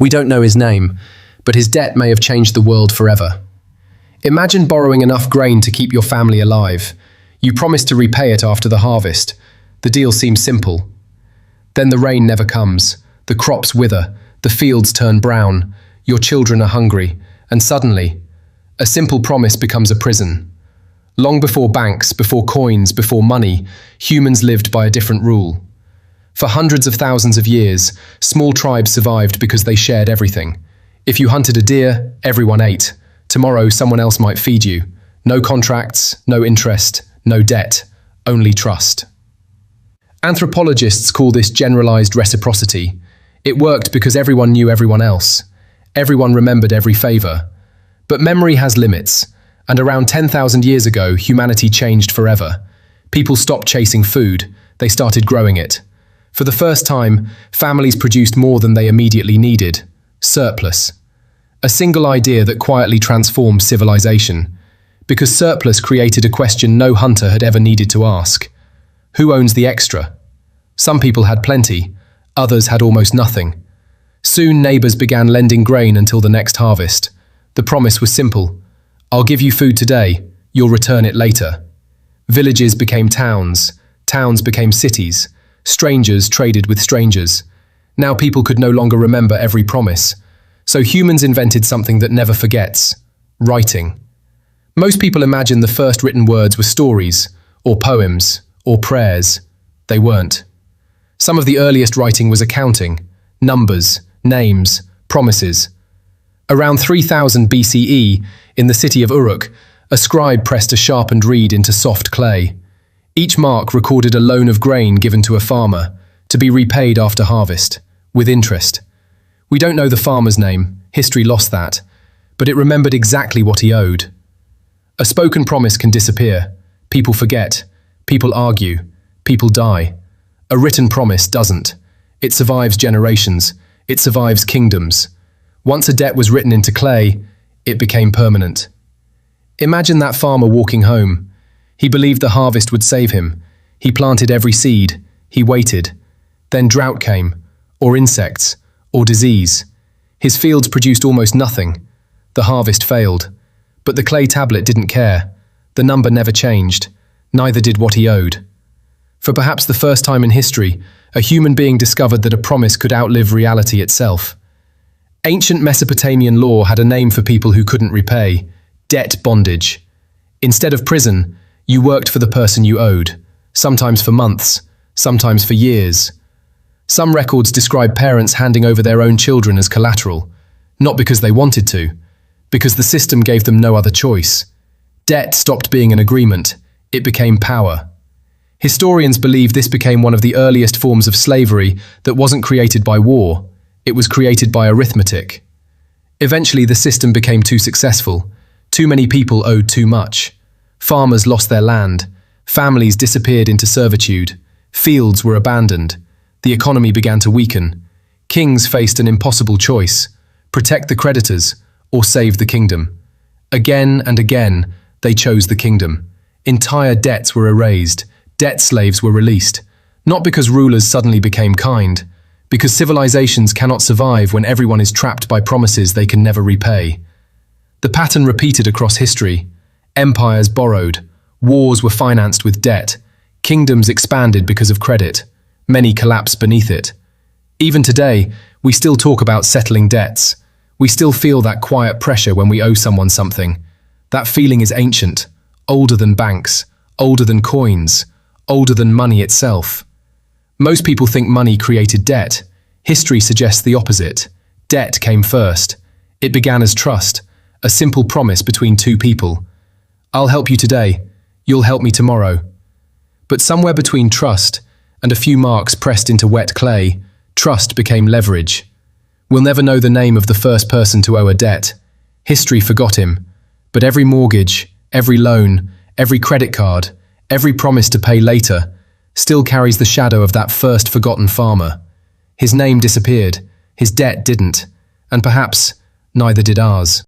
We don't know his name, but his debt may have changed the world forever. Imagine borrowing enough grain to keep your family alive. You promise to repay it after the harvest. The deal seems simple. Then the rain never comes. The crops wither. The fields turn brown. Your children are hungry. And suddenly, a simple promise becomes a prison. Long before banks, before coins, before money, humans lived by a different rule. For hundreds of thousands of years, small tribes survived because they shared everything. If you hunted a deer, everyone ate. Tomorrow, someone else might feed you. No contracts, no interest, no debt, only trust. Anthropologists call this generalized reciprocity. It worked because everyone knew everyone else. Everyone remembered every favor. But memory has limits, and around 10,000 years ago, humanity changed forever. People stopped chasing food, they started growing it. For the first time, families produced more than they immediately needed. Surplus. A single idea that quietly transformed civilization. Because surplus created a question no hunter had ever needed to ask. Who owns the extra? Some people had plenty, others had almost nothing. Soon neighbors began lending grain until the next harvest. The promise was simple. I'll give you food today, you'll return it later. Villages became towns, towns became cities. Strangers traded with strangers. Now people could no longer remember every promise. So humans invented something that never forgets: writing. Most people imagine the first written words were stories, or poems, or prayers. They weren't. Some of the earliest writing was accounting, numbers, names, promises. Around 3000 BCE, in the city of Uruk, a scribe pressed a sharpened reed into soft clay. Each mark recorded a loan of grain given to a farmer, to be repaid after harvest, with interest. We don't know the farmer's name, history lost that, but it remembered exactly what he owed. A spoken promise can disappear. People forget. People argue. People die. A written promise doesn't. It survives generations. It survives kingdoms. Once a debt was written into clay, it became permanent. Imagine that farmer walking home. He believed the harvest would save him. He planted every seed. He waited. Then drought came, or insects, or disease. His fields produced almost nothing. The harvest failed. But the clay tablet didn't care. The number never changed. Neither did what he owed. For perhaps the first time in history, a human being discovered that a promise could outlive reality itself. Ancient Mesopotamian law had a name for people who couldn't repay: debt bondage. Instead of prison, you worked for the person you owed, sometimes for months, sometimes for years. Some records describe parents handing over their own children as collateral, not because they wanted to, because the system gave them no other choice. Debt stopped being an agreement, it became power. Historians believe this became one of the earliest forms of slavery that wasn't created by war, it was created by arithmetic. Eventually the system became too successful, too many people owed too much. Farmers lost their land, families disappeared into servitude, fields were abandoned, the economy began to weaken. Kings faced an impossible choice: protect the creditors or save the kingdom. Again and again, they chose the kingdom. Entire debts were erased, debt slaves were released, not because rulers suddenly became kind, because civilizations cannot survive when everyone is trapped by promises they can never repay. The pattern repeated across history. Empires borrowed, wars were financed with debt, kingdoms expanded because of credit, many collapsed beneath it. Even today, we still talk about settling debts. We still feel that quiet pressure when we owe someone something. That feeling is ancient, older than banks, older than coins, older than money itself. Most people think money created debt. History suggests the opposite. Debt came first. It began as trust, a simple promise between two people. I'll help you today, you'll help me tomorrow. But somewhere between trust and a few marks pressed into wet clay, trust became leverage. We'll never know the name of the first person to owe a debt. History forgot him. But every mortgage, every loan, every credit card, every promise to pay later, still carries the shadow of that first forgotten farmer. His name disappeared, his debt didn't, and perhaps neither did ours.